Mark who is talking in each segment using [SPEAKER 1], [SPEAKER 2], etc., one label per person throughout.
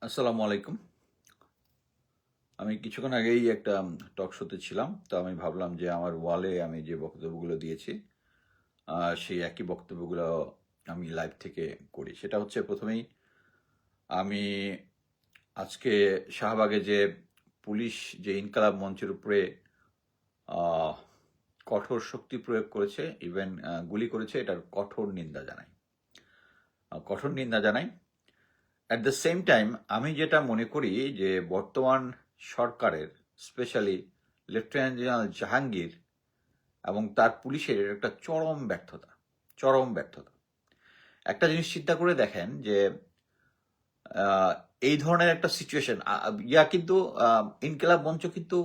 [SPEAKER 1] আসসালামু আলাইকুম। আমি কিছুক্ষণ আগেই একটা টক শোতে ছিলাম। তো আমি ভাবলাম যে আমার ওয়ালে আমি যে বক্তব্যগুলো দিয়েছি, সেই একই বক্তব্যগুলো আমি লাইভ থেকে করি। সেটা হচ্ছে ১ম এই আমি আজকে শাহবাগে যে পুলিশ যে ইনকালাব মঞ্চের উপরে আ কঠোর শক্তি প্রয়োগ করেছে, ইভেন গুলি করেছে, এটার কঠোর নিন্দা জানাই। কঠোর নিন্দা জানাই। অ্যাট দ্য সেম টাইম আমি যেটা মনে করি যে বর্তমান সরকারের স্পেশালি লেফটেন্যান্ট জেনারেল জাহাঙ্গীর এবং তার পুলিশের একটা চরম ব্যর্থতা। একটা জিনিস চিন্তা করে দেখেন যে আহ, এই ধরনের একটা সিচুয়েশন কিন্তু ইনকিলাব মঞ্চ কিন্তু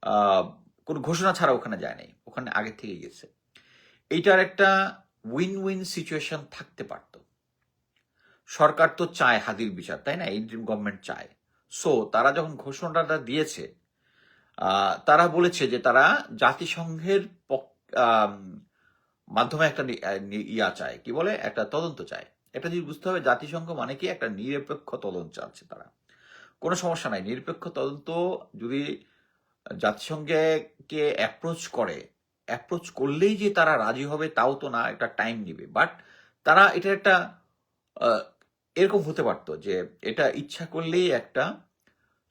[SPEAKER 1] আহ, কোনো ঘোষণা ছাড়া ওখানে যায় নাই, ওখানে আগে থেকে গেছে। এইটার একটা উইন উইন সিচুয়েশন থাকতে পারত। সরকার তো চায় হাদির বিচার, তাই না? ইন্টারিম গভর্নমেন্ট চায়। সো তারা যখন ঘোষণাটা দিয়েছে, তারা বলেছে যে তারা জাতিসংঘের আম, মাধ্যমে একটা ইয়া চায়, কি বলে, একটা তদন্ত চায়। একটা জিনিস বুঝতে হবে, জাতিসংঘ মানে কি একটা নিরপেক্ষ তদন্ত চাচ্ছে তারা। কোনো সমস্যা নাই, নিরপেক্ষ তদন্ত যদি জাতিসংঘে কে অ্যাপ্রোচ করলেই যে তারা রাজি হবে তাও তো না, একটা টাইম নিবে। বাট তারা এটা একটা আহ, এরকম হতে পারতো যে এটা ইচ্ছা করলেই একটা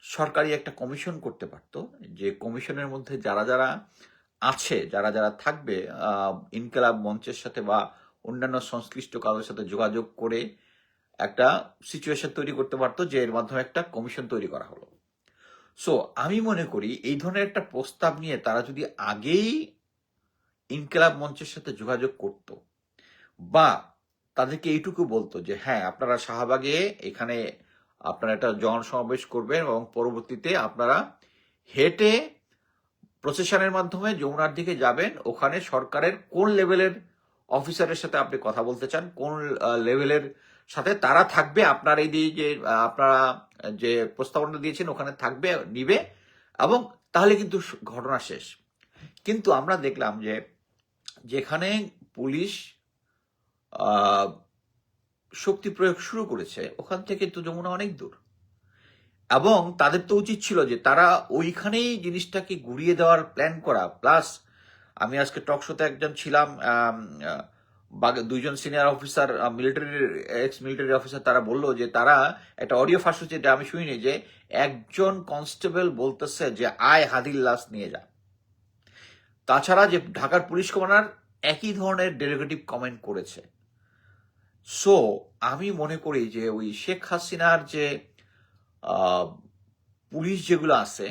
[SPEAKER 1] সরকারি একটা কমিশন করতে পারতো, যে কমিশনের মধ্যে যারা যারা আছে, যারা যারা থাকবে, ইনকিলাব মঞ্চের সাথে বা অন্যান্য সংশ্লিষ্ট কারোর সাথে যোগাযোগ করে একটা সিচুয়েশন তৈরি করতে পারতো, যে এর মাধ্যমে একটা কমিশন তৈরি করা হলো। সো আমি মনে করি এই ধরনের একটা প্রস্তাব নিয়ে তারা যদি আগেই ইনকিলাব মঞ্চের সাথে যোগাযোগ করত, বা তাদেরকে এইটুকু বলতো যে হ্যাঁ, আপনারা শাহবাগে এখানে আপনারা একটা জনসমাবেশ করবেন এবং পরবর্তীতে আপনারা হেঁটে প্রসেশনের মাধ্যমে যমুনার দিকে যাবেন, ওখানে সরকারের কোন লেভেলের অফিসারের সাথে আপনি কথা বলতে চান, কোন লেভেলের সাথে তারা থাকবে, আপনার এই দিয়ে যে আপনারা যে প্রস্তাবনা দিয়েছেন ওখানে থাকবে, নিবে, এবং তাহলে কিন্তু ঘটনা শেষ। কিন্তু আমরা দেখলাম যে যেখানে পুলিশ আহ, শক্তি প্রয়োগ শুরু করেছে, ওখান থেকে তো যমুনা অনেক দূর। এবং তাদের তো উচিত ছিল যে তারা ওইখানেই জিনিসটাকে ঘুরিয়ে দেওয়ার প্ল্যান করা। প্লাস আমি আজকে টক শোতে একজন ছিলাম, দুইজন সিনিয়র অফিসার, মিলিটারির এক্স মিলিটারি অফিসার, তারা বললো যে তারা একটা অডিও ফাঁস হচ্ছে, যেটা আমি শুনিনি, যে একজন কনস্টেবল বলতেছে যে আয় হাদির লাশ নিয়ে যা। তাছাড়া যে ঢাকার পুলিশ কমান্ডার একই ধরনের ডেরিভেটিভ কমেন্ট করেছে। সো আমি মনে করি যে ওই শেখ হাসিনার যে আহ, পুলিশ যেগুলো আছে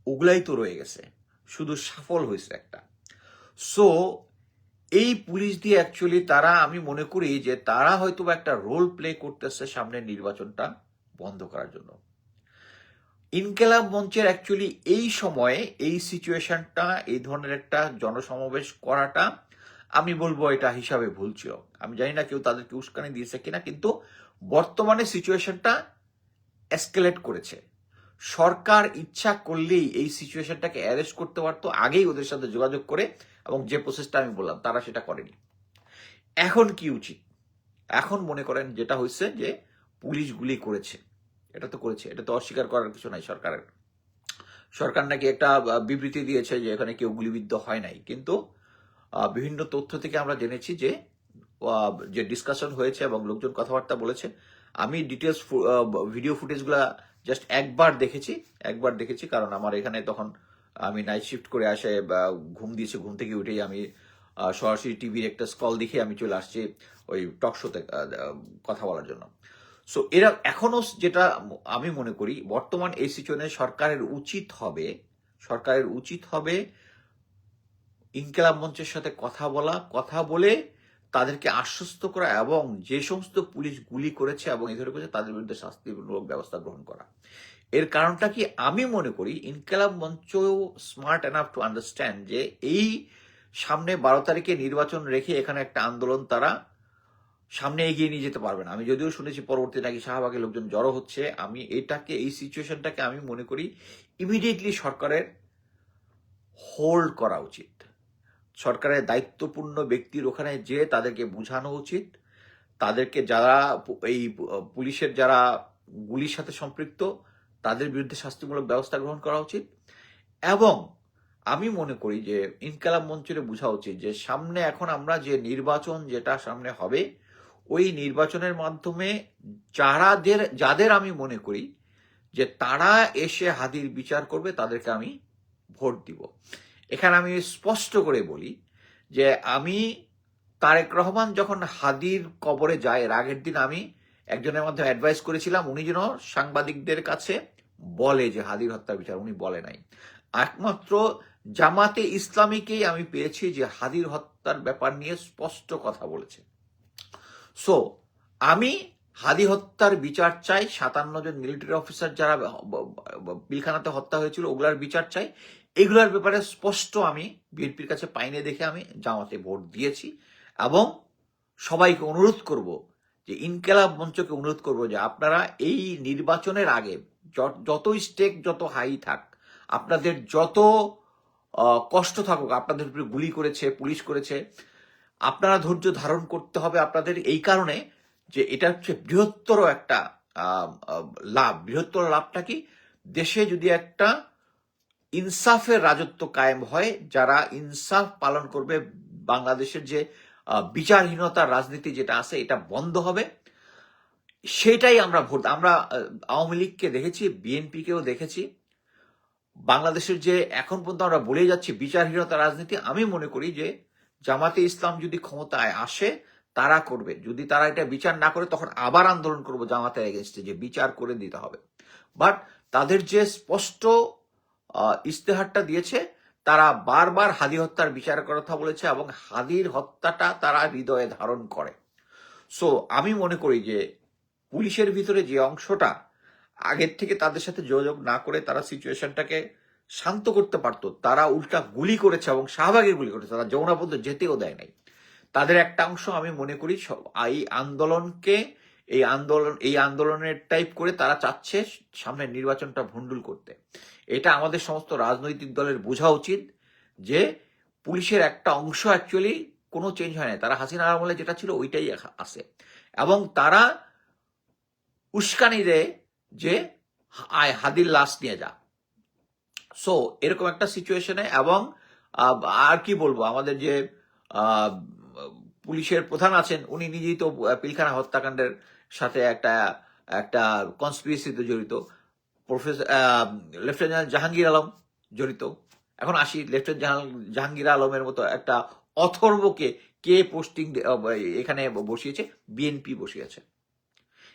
[SPEAKER 1] ওগুলাই তো রয়ে গেছে, শুধু সাফল হয়েছে একটা। সো এই পুলিশ দিয়ে অ্যাকচুয়ালি তারা, আমি মনে করি যে তারা হয়তো একটা রোল প্লে করতেছে সামনের নির্বাচনটা বন্ধ করার জন্য। ইনকেলাব মঞ্চের অ্যাকচুয়ালি এই সময়ে এই সিচুয়েশনটা, এই ধরনের একটা জনসমাবেশ করাটা, আমি বলবো এটা হিসাবে ভুল ছিল। আমি জানি না কেউ তাদেরকে উস্কানি দিয়েছে কিনা, কিন্তু বর্তমানে সিচুয়েশনটা এসকেলেট করেছে। সরকার ইচ্ছা করলেই এই সিচুয়েশনটাকে অ্যারেস্ট করতে পারতো আগেই ওদের সাথে যোগাযোগ করে, এবং যে প্রসেসটা আমি বললাম তারা সেটা করেনি। এখন কি উচিত? এখন মনে করেন যেটা হয়েছে যে পুলিশ গুলি করেছে, এটা তো করেছে, এটা তো অস্বীকার করার কিছু নাই সরকারের। সরকার নাকি একটা বিবৃতি দিয়েছে যে এখানে কেউ গুলিবিদ্ধ হয় নাই, কিন্তু বিভিন্ন তথ্য থেকে আমরা জেনেছি যে যে ডিসকাশন হয়েছে এবং লোকজন কথাবার্তা বলেছে। আমি ডিটেলস ভিডিও ফুটেজগুলা জাস্ট একবার দেখেছি, কারণ আমার এখানে তখন আমি নাইট শিফট করে আসে বা ঘুম দিয়েছি, ঘুম থেকে উঠেই আমি সরাসরি টিভির একটা স্কল দেখে আমি চলে আসছি ওই টক শোতে কথা বলার জন্য। সো এরা এখনো যেটা আমি মনে করি, বর্তমান এই সিচুয়েশনে সরকারের উচিত হবে ইনকিলাব মঞ্চের সাথে কথা বলে তাদেরকে আশ্বস্ত করা, এবং যে সমস্ত পুলিশ গুলি করেছে এবং এই ধরে করেছে তাদের বিরুদ্ধে শাস্তিমূলক ব্যবস্থা গ্রহণ করা। এর কারণটা কি, আমি মনে করি ইনকিলাব মঞ্চ স্মার্ট এনাফ টু আন্ডারস্ট্যান্ড যে এই সামনে 12 তারিখে নির্বাচন রেখে এখানে একটা আন্দোলন তারা সামনে এগিয়ে নিয়ে যেতে পারবে না। আমি যদিও শুনেছি পরবর্তী নাকি শাহবাগে লোকজন জড়ো হচ্ছে। আমি এই সিচুয়েশনটাকে আমি মনে করি ইমিডিয়েটলি সরকারের হোল্ড করা উচিত। সরকারের দায়িত্বপূর্ণ ব্যক্তির ওখানে যেয়ে তাদেরকে বোঝানো উচিত, তাদেরকে যারা এই পুলিশের যারা গুলির সাথে সম্পৃক্ত তাদের বিরুদ্ধে শাস্তিমূলক ব্যবস্থা গ্রহণ করা উচিত। এবং আমি মনে করি যে ইনকালাব মঞ্চের বোঝা উচিত যে সামনে এখন আমরা যে নির্বাচন যেটা সামনে হবে, ওই নির্বাচনের মাধ্যমে যাদের আমি মনে করি যে তারা এসে হাদির বিচার করবে, তাদেরকে আমি ভোট দিব। এখানে আমি স্পষ্ট করে বলি যে আমি তারেক রহমান যখন হাদির কবরে যায়, এর আগের দিন আমি একজনের মধ্যে অ্যাডভাইস করেছিলাম উনি যেন সাংবাদিকদের কাছে বলে যে হাদির হত্যার বিচার, উনি বলে নাই। একমাত্র জামাতে ইসলামীকেই আমি পেয়েছি যে হাদির হত্যার ব্যাপার নিয়ে স্পষ্ট কথা বলেছে। সো আমি হাদি হত্যার বিচার চাই, 57 জন মিলিটারি অফিসার যারা পিলখানাতে হত্যা হয়েছিল ওগুলার বিচার চাই। এগুলোর ব্যাপারে স্পষ্ট আমি বিএনপির কাছে পাইনি দেখে আমি জামাতে ভোট দিয়েছি। এবং সবাইকে অনুরোধ করব যে ইনকেলাব মঞ্চকে অনুরোধ করব যে আপনারা এই নির্বাচনের আগে যত স্টেক যত হাই থাক, আপনাদের যত কষ্ট থাকুক, আপনাদের উপরে গুলি করেছে, পুলিশ করেছে, আপনারা ধৈর্য ধারণ করতে হবে আপনাদের। এই কারণে যে এটা হচ্ছে বৃহত্তর একটা লাভ। বৃহত্তর লাভটা কি? দেশে যদি একটা ইনসাফের রাজত্ব কায়েম হয়, যারা ইনসাফ পালন করবে, বাংলাদেশের যে বিচারহীনতার রাজনীতি যেটা আছে এটা বন্ধ হবে। সেটাই আমরা আমরা আওয়ামী লীগকে দেখেছি, বিএনপিকেও দেখেছি। বাংলাদেশের যে এখন পর্যন্ত আমরা বলে যাচ্ছি বিচারহীনতার রাজনীতি, আমি মনে করি যে জামাতে ইসলাম যদি ক্ষমতায় আসে তারা করবে। যদি তারা এটা বিচার না করে তখন আবার আন্দোলন করবো জামাতের এগেনস্টে যে বিচার করে দিতে হবে। বাট তাদের যে স্পষ্ট ইস্তেহারটা দিয়েছে, তারা বারবার হাদি হত্যার বিচারের কথা বলেছে এবং হাদির হত্যাটা তারা হৃদয়ে ধারণ করে। সো আমি মনে করি যে পুলিশের ভিতরে যে অংশটা আগের থেকে তাদের সাথে যোগাযোগ না করে তারা সিচুয়েশনটাকে শান্ত করতে পারতো, তারা উল্টা গুলি করেছে এবং শাহবাগে গুলি করেছে, তারা যমুনা পর্যন্ত যেতেও দেয় নাই। তাদের একটা অংশ আমি মনে করি এই আন্দোলনের টাইপ করে তারা চাচ্ছে সামনের নির্বাচনটা ভণ্ডুল করতে। এটা আমাদের সমস্ত রাজনৈতিক দলের বোঝা উচিত যে পুলিশের একটা অংশ অ্যাকচুয়ালি কোনো চেঞ্জ হয় না, তারা হাসিনা আমলে যেটা ছিল ওইটাই আছে। এবং তারা উস্কানি দেয় যে হাদির লাশ নিয়ে যা। সো এরকম একটা সিচুয়েশনে, এবং আর কি বলবো, আমাদের যে পুলিশের প্রধান আছেন উনি নিজেই তো পিলখানা হত্যাকাণ্ডের সাথে একটা কনস্পিরেসিতে জড়িত। প্রফেসর লেফটেন্যান্ট জাহাঙ্গীর আলম জড়িত। এখন আসি, লেফটেন্যান্ট জাহাঙ্গীর আলমের মতো একটা অথর্বকে কে পোস্টিং এখানে বসিয়েছে? বিএনপি বসিয়েছে।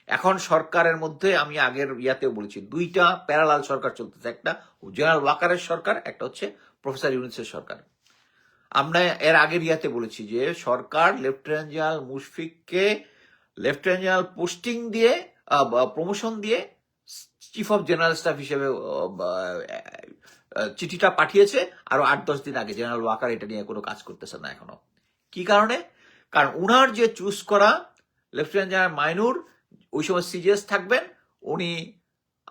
[SPEAKER 1] এখন সরকারের মধ্যে আমি আগের ইয়াতেও বলেছি দুইটা প্যারালাল সরকার চলতেছে, একটা জেনারেল ওয়াকারের সরকার, একটা হচ্ছে প্রফেসর ইউনূসের সরকার। আমরা এর আগের ইয়াতে বলেছি যে সরকার লেফটেন্যান্ট জেনারেল মুশফিককে লেফটেন্যান্ট জেনারেল পোস্টিং দিয়ে প্রমোশন দিয়ে চিফ অফ জেনারেল স্টাফ হিসেবে চিঠিটা পাঠিয়েছে আরো 8-10 দিন আগে। জেনারেল ওয়াকার এটা নিয়ে কোনো কাজ করতেছে না এখনো। কি কারণে? কারণ উনার যে চুজ করা লেফটেন্যান্ট জেনারেল মাইনুর ওই সময় সিজিএস থাকবেন, উনি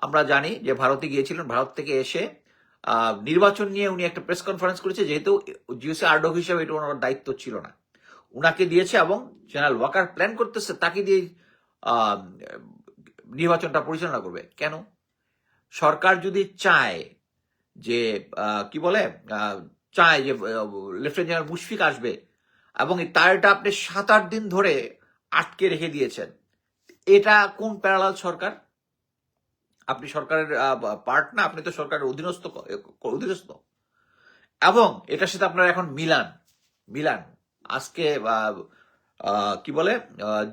[SPEAKER 1] আমরা জানি যে ভারতে গিয়েছিলেন, ভারত থেকে এসে নির্বাচন নিয়ে উনি একটা প্রেস কনফারেন্স করেছে, যেহেতু জিওসি আরডক হিসেবে এটা ওনার দায়িত্ব ছিল না, উনাকে দিয়েছে এবং জেনারেল ওয়াকার প্ল্যান করতেছে তাকে দিয়ে নির্বাচনটা পরিচালনা করবে। কেন? সরকার যদি চায় যে কি বলে চায় যে লেফটেন্যান্ট জেনারেল মুশফিক আসবে এবং তারটা আপনি 7-8 দিন ধরে আটকে রেখে দিয়েছেন, এটা কোন প্যারালাল সরকার? আপনি সরকারের পার্ট না, আপনি তো সরকারের অধীনস্থ। এবং এটার সাথে আপনার এখন মিলান আজকে কি বলে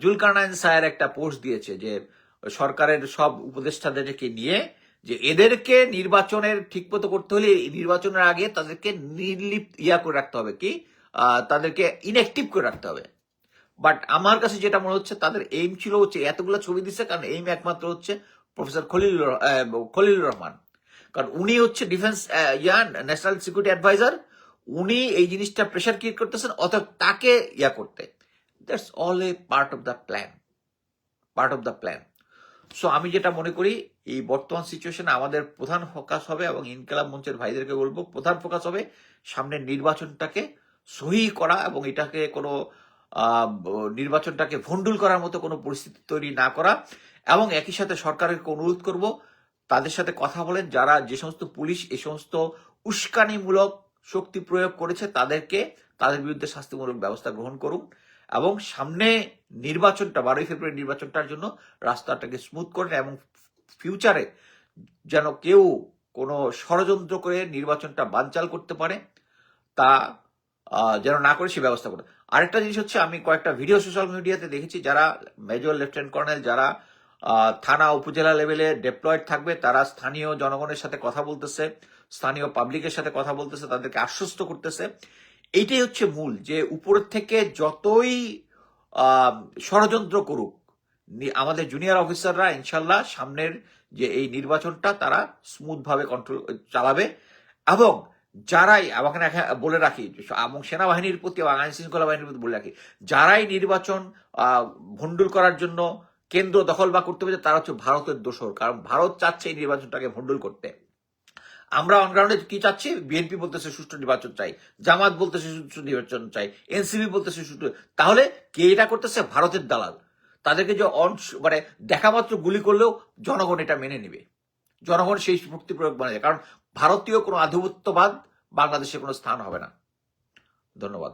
[SPEAKER 1] জুলকারনাইন স্যার একটা পোস্ট দিয়েছে যে সরকারের সব উপদেষ্টাদেরকে নিয়ে যে এদেরকে নির্বাচনের ঠিক মতো করতে হলে নির্বাচনের আগে তাদেরকে নির্লিপ্ত করে রাখতে হবে, কি তাদেরকে ইনঅ্যাক্টিভ করে রাখতে হবে। বাট আমার কাছে যেটা মনে হচ্ছে তাদের এইম ছিল হচ্ছে এতগুলো ছবি দিচ্ছে, কারণ এইম একমাত্র হচ্ছে প্রফেসর খলিলুর রহমান, কারণ উনি হচ্ছে ডিফেন্স ন্যাশনাল সিকিউরিটি অ্যাডভাইজার, উনি এই জিনিসটা প্রেশার ক্রিয়েট করতেছেন, অর্থাৎ তাকে করতে। That's all A part of the plan. So আমি যেটা মনে করি এই বর্তমান সিচুয়েশনে আমাদের প্রধান ফোকাস হবে, এবং ইনকিলাব মঞ্চের ভাইদেরকে বলবো প্রধান ফোকাস হবে সামনের নির্বাচনটাকে সহি করা, এবং এটাকে কোনো নির্বাচনটাকে ভণ্ডুল করার মতো কোনো পরিস্থিতি তৈরি না করা, এবং একই সাথে সরকারকে অনুরোধ করব তাদের সাথে কথা বলেন যারা যে সমস্ত পুলিশ এই সমস্ত উস্কানিমূলক শক্তি প্রয়োগ করেছে তাদের বিরুদ্ধে শাস্তিমূলক ব্যবস্থা গ্রহণ করুন, এবং সামনে নির্বাচনটা 12ই ফেব্রুয়ারি নির্বাচনটার জন্য রাস্তাটাকে স্মুথ করেন, এবং ফিউচারে যেন কেউ কোনো ষড়যন্ত্র করে নির্বাচনটা বানচাল করতে পারে তা যেন না করে সে ব্যবস্থা করে। আরেকটা জিনিস হচ্ছে, আমি কয়েকটা ভিডিও সোশ্যাল মিডিয়াতে দেখেছি যারা মেজর লেফটেন্যান্ট কর্নেল যারা থানা উপজেলা লেভেলে ডেপ্লয়েড থাকবে তারা স্থানীয় জনগণের সাথে কথা বলতেছে, স্থানীয় পাবলিকের সাথে কথা বলতেছে, তাদেরকে আশ্বস্ত করতেছে। এইটাই হচ্ছে মূল, যে উপরের থেকে যতই ষড়যন্ত্র করুক আমাদের জুনিয়র অফিসাররা ইনশাল্লাহ সামনের যে এই নির্বাচনটা তারা স্মুথ ভাবে কন্ট্রোল চালাবে। এবং যারাই আমাকে বলে রাখি, এবং সেনাবাহিনীর প্রতি এবং আইন শৃঙ্খলা বাহিনীর প্রতি বলে রাখি, যারাই নির্বাচন ভণ্ডুল করার জন্য কেন্দ্র দখল বা করতে পেরেছে তারা হচ্ছে ভারতের দোসর, কারণ ভারত চাচ্ছে এই নির্বাচনটাকে ভণ্ডুল করতে। আমরা অনগ্রাউন্ডে কি চাচ্ছি? বিএনপি বলতেছে সুষ্ঠু নির্বাচন চাই, জামাত বলতেছে সুষ্ঠু নির্বাচন চাই, এনসিপি বলতেছে সুষ্ঠু, তাহলে কে এটা করতেছে? ভারতের দালাল। তাদেরকে যে মানে দেখা মাত্র গুলি করলেও জনগণ এটা মেনে নেবে, জনগণ সেই শক্তি প্রয়োগ মানে, কারণ ভারতীয় কোনো আধিপত্যবাদ বাংলাদেশে কোনো স্থান হবে না। ধন্যবাদ।